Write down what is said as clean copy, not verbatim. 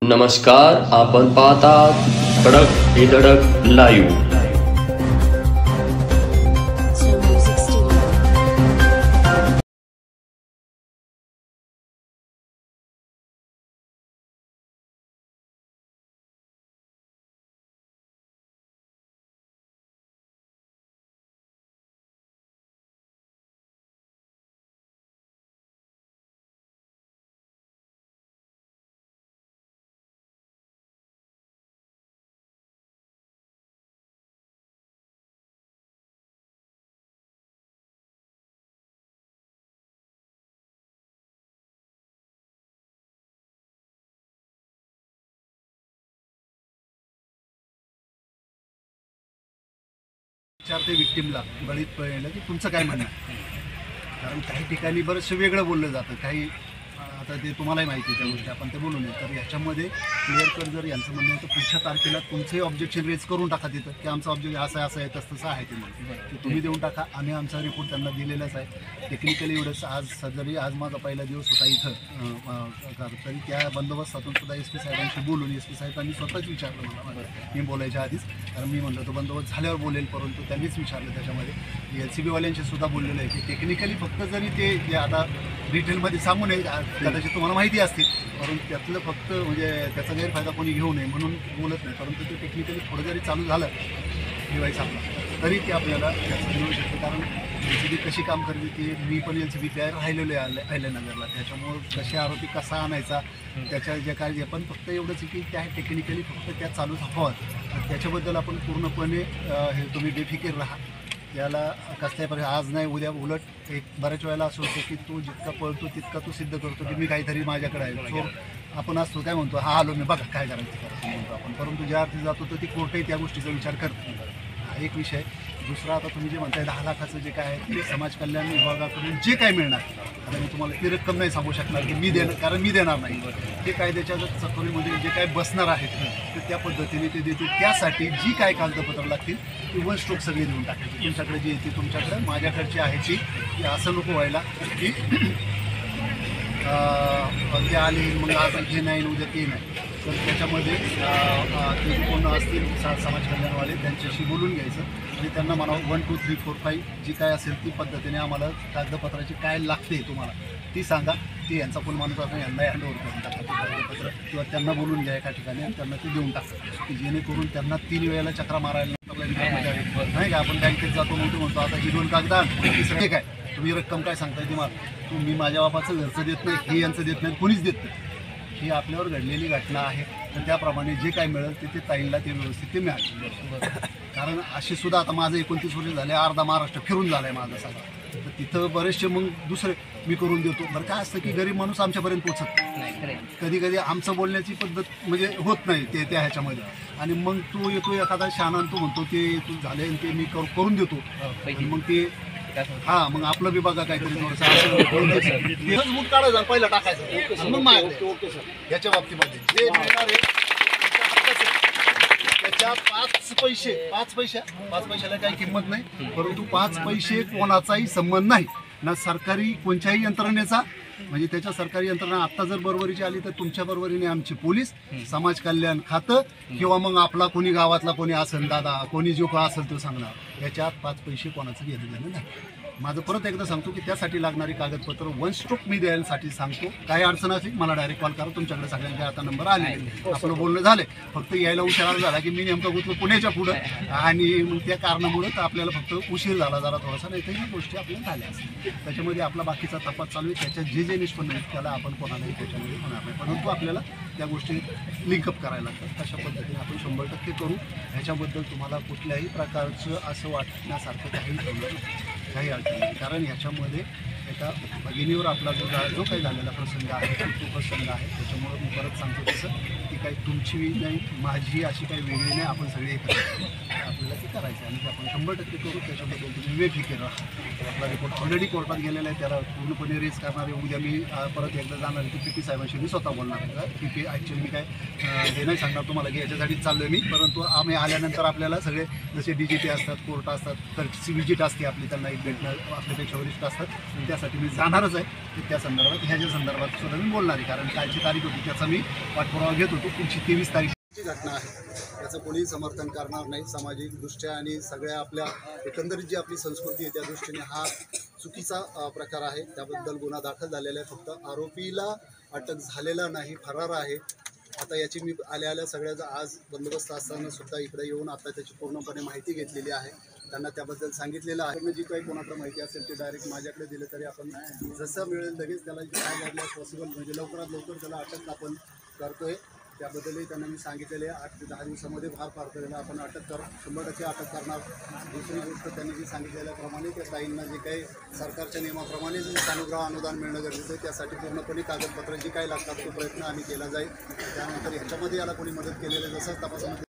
नमस्कार, आपण पाहतात खडक बेधडक लाईव्ह. विचारते विक्टिमला बळीत पडलं की तुमचं काय म्हणणं आहे. कारण काही ठिकाणी बरंचसं वेगळं बोललं जातं. काही आता ते तुम्हालाही माहिती आहे त्या गोष्टी, आपण ते बोलू नये. तर ह्याच्यामध्ये क्लिअर कट जर यांचं म्हणणं आहे तर पुढच्या तारखेला तुमचंही ऑब्जेक्शन रेज करून टाका तिथं की आमचं ऑब्जेक्ट असं आहे तसं आहे ते म्हणून ते तुम्ही देऊन टाका. आम्ही आमचा रिपोर्ट त्यांना दिलेलाच आहे. टेक्निकली एवढंच आज माझा पहिला दिवस होता इथं, तरी त्या बंदोबस्तातून सुद्धा एस पी साहेबांशी बोलून एस पी साहेबांनी स्वतःच विचारलं मला मी बोलायच्या आधीच, कारण मी म्हणलं तो बंदोबस्त झाल्यावर बोलेल, परंतु त्यांनीच विचारलं. त्याच्यामध्ये एल सी बीवाल्यांशी सुद्धा बोललेलं आहे की टेक्निकली फक्त जरी ते आता डिटेलमध्ये सांगू नये, कदाचित तुम्हाला माहिती असतील, परंतु त्यातलं फक्त म्हणजे त्याचा गैरफायदा कोणी घेऊ नये म्हणून बोलत नाही. परंतु ते टेक्निकली थोडं जरी चालू झालं डिवाईस आपला तरी ते आपल्याला त्याचं मिळू शकतं. कारण एल सी बी कशी काम करते ते मी पण एल सी बी तयार राहिलेलो आहे अहिल्यानगरला. त्याच्यामुळं कसे आरोपी कसा आणायचा त्याच्या जे काय जे पण फक्त एवढंच की त्या टेक्निकली फक्त त्या चालूच हवं. त्याच्याबद्दल आपण पूर्णपणे हे तुम्ही बेफिकीर राहा. याला कसल्याही प्रकारे आज नाही उद्या उलट एक बऱ्याच वेळेला असं होतं की तू जितका पळतो तितका तू सिद्ध करतो की मी काहीतरी माझ्याकडे आहे. सो आपण असतो काय म्हणतो, हा आलो मी बघा काय करायचं म्हणतो आपण, परंतु ज्या अर्थी जातो तर ती कोर्टही त्या गोष्टीचा विचार करतो. हा एक विषय. दुसरा, आता तुम्ही जे म्हणताय 10 लाखाचं जे काय आहे ते समाज कल्याण विभागाकडून जे काय मिळणार, आता मी तुम्हाला ती रक्कम नाही सांगू शकणार की मी देणार, कारण मी देणार नाही. ते कायद्याच्या चकवरीमध्ये जे काय बसणार आहेत तर त्या पद्धतीने ते देतील. त्यासाठी जी काय कागदपत्र लागतील ती वन स्ट्रोक सगळी देऊन टाकायची. तुमच्याकडे जी येते तुमच्याकडे, माझ्याकडची आहे ती असं नको व्हायला की ते आले मग आज हे नाही उद्या ते नाही. तर त्याच्यामध्ये ते कोण असतील समाज कल्याणवाले त्यांच्याशी बोलून घ्यायचं आणि त्यांना म्हणावं 1 2 3 4 5 जी काय असेल ती पद्धतीने आम्हाला कागदपत्राची काय लागते तुम्हाला ती सांगा. ती यांचा कोण माणूस आपण यांना हँडओव्हर करून टाका ते कागदपत्र, किंवा त्यांना बोलून घ्या एका ठिकाणी आणि त्यांना ते देऊन टाका की जेणेकरून त्यांना 3 वेळेला चक्रा मारायला नाही का. आपण बँकेत जातो म्हणतो आता ही 2 कागदान तिसरं काय तुम्ही रक्कम काय सांगताय ती मला, तुम्ही माझ्या बापाचं घरचं देत नाही, हे यांचं देत नाही, कोणीच देत नाही. ही आपल्यावर घडलेली घटना आहे. तर त्याप्रमाणे जे काय मिळेल ते ताईंना ते व्यवस्थित ते मिळाले. कारण असे सुद्धा आता माझं 29 वर्ष झाले, अर्धा महाराष्ट्र फिरून झालं आहे माझा सगळा. तर तिथं बरेचसे मग दुसरे मी करून देतो. बरं काय असतं की गरीब माणूस आमच्यापर्यंत पोचत नाही, कधी कधी आमचं बोलण्याची पद्धत म्हणजे होत नाही ते त्या ह्याच्यामध्ये. आणि मग तू येतो एखादा शहाणा तू म्हणतो ते तू झाले ते मी करून देतो. मग ते हा मग आपलं बी बघा काहीतरी थोडंसं मूठ काढायचं पहिला टाकायचं मग याच्या बाबतीमध्ये जे मिळणार आहे त्याच्या 5 पैशाला काही किंमत नाही, परंतु 5 पैसे कोणाचाही संबंध नाही ना सरकारी कोणत्याही यंत्रणेचा. म्हणजे त्याच्या सरकारी यंत्रणा आत्ता जर बरोबरीची आली तर तुमच्या बरोबरीने आमची पोलीस, समाज कल्याण खातं किंवा मग आपला कोणी गावातला कोणी असेल दादा कोणी जो का असेल तो सांगणार. याच्यात 5 पैसे कोणाचं घेणं नाही. माझं परत एकदा सांगतो की त्यासाठी लागणारी कागदपत्र 1 स्ट्रोक मी द्यायसाठी सांगतो. काही अडचण असेल मला डायरेक्ट कॉल करा. तुमच्याकडे सगळ्यांचे आता नंबर आले, आपलं बोलणं झालं. फक्त यायला उशिरा झाला की मी नेमकं गुंतलो पुण्याच्या पुढं आणि मग त्या कारणामुळं तर आपल्याला फक्त उशीर झाला जरा थोडासा, नाही तर ह्या गोष्टी आपल्याला झाल्या असतील. त्याच्यामध्ये आपला बाकीचा तपास चालू आहे. त्याच्या जे निष्पन्न आहेत त्याला आपण कोणालाही त्याच्यामध्ये होणार नाही, परंतु आपल्याला त्या गोष्टी लिंकअप करायला लागतात. अशा पद्धतीने आपण 100% करू. ह्याच्याबद्दल तुम्हाला कुठल्याही प्रकारचं असं वाटण्यासारखं काही ठेवलं नाही, काही अडचण नाही. कारण ह्याच्यामध्ये एका भगिनीवर आपला जो काही झालेला प्रसंग आहे तो प्रसंग आहे. त्याच्यामुळं मी परत सांगतो तसं की काही तुमची नाही माझी अशी काही वेगळी नाही, आपण सगळे एकत्र आपल्याला ते करायचं आणि ते आपण 100% करू. त्याच्याबद्दल तुम्ही वेगळी राहा. आपला रिपोर्ट ऑलरेडी कोर्टात गेलेला आहे, त्याला पूर्णपणे रेस करणार आहे. उद्या मी परत एकदा जाणार आहे की PP साहेबांशी मी स्वतः बोलणार आहे. PP ॲक्च्युअली मी काय हे नाही सांगणार तुम्हाला की याच्यासाठीच चाललो आहे मी, परंतु आम्ही आल्यानंतर आपल्याला सगळे जसे DGP असतात, कोर्ट असतात, तर विजिट असते आपली, त्यांना एक भेटणं आपल्यापेक्षा वरिष्ठ असतात, त्यासाठी मी जाणारच आहे. त्या संदर्भात ह्याच्या संदर्भात सुद्धा मी बोलणार आहे, कारण कालची तारीख होती त्याचा मी पाठपुरावा घेत होतो. पुढची 23 तारीखची घटना आहे, त्याचं कोणीही समर्थन करणार नाही. सामाजिकदृष्ट्या आणि सगळ्या आपल्या एकंदरीत जी आपली संस्कृती आहे त्या दृष्टीने हा चुकीचा प्रकार आहे. त्याबद्दल गुन्हा दाखल झालेला आहे. फक्त आरोपीला अटक झालेला नाही, फरार आहे. आता याची मी आल्या सगळ्याचा आज बंदोबस्त असताना सुद्धा इकडे येऊन आता त्याची पूर्णपणे माहिती घेतलेली आहे. त्यांना त्याबद्दल सांगितलेलं आहे. जी काही कोणाकडे माहिती असेल ते डायरेक्ट माझ्याकडे दिले तरी आपण जसं मिळेल लगेच त्याला काय लागल्यास पॉसिबल म्हणजे लवकरात लवकर त्याला अटक आपण करतोय. त्याबद्दलही त्यांना मी सांगितलेले आहे 8 ते 10 दिवसामध्ये भार पार करेल आपण अटक 100% अटक करणार. दुसरी गोष्ट त्यांनी जी सांगितलेल्याप्रमाणे त्या ताईंना जे काही सरकारच्या नियमाप्रमाणे जे सानुग्रह अनुदान मिळणं गरजेचं आहे त्यासाठी पूर्णपणे कागदपत्र जी काही लागतात तो प्रयत्न आम्ही केला जाईल. त्यानंतर ह्याच्यामध्ये याला कोणी मदत केलेलं जसं तपासामध्ये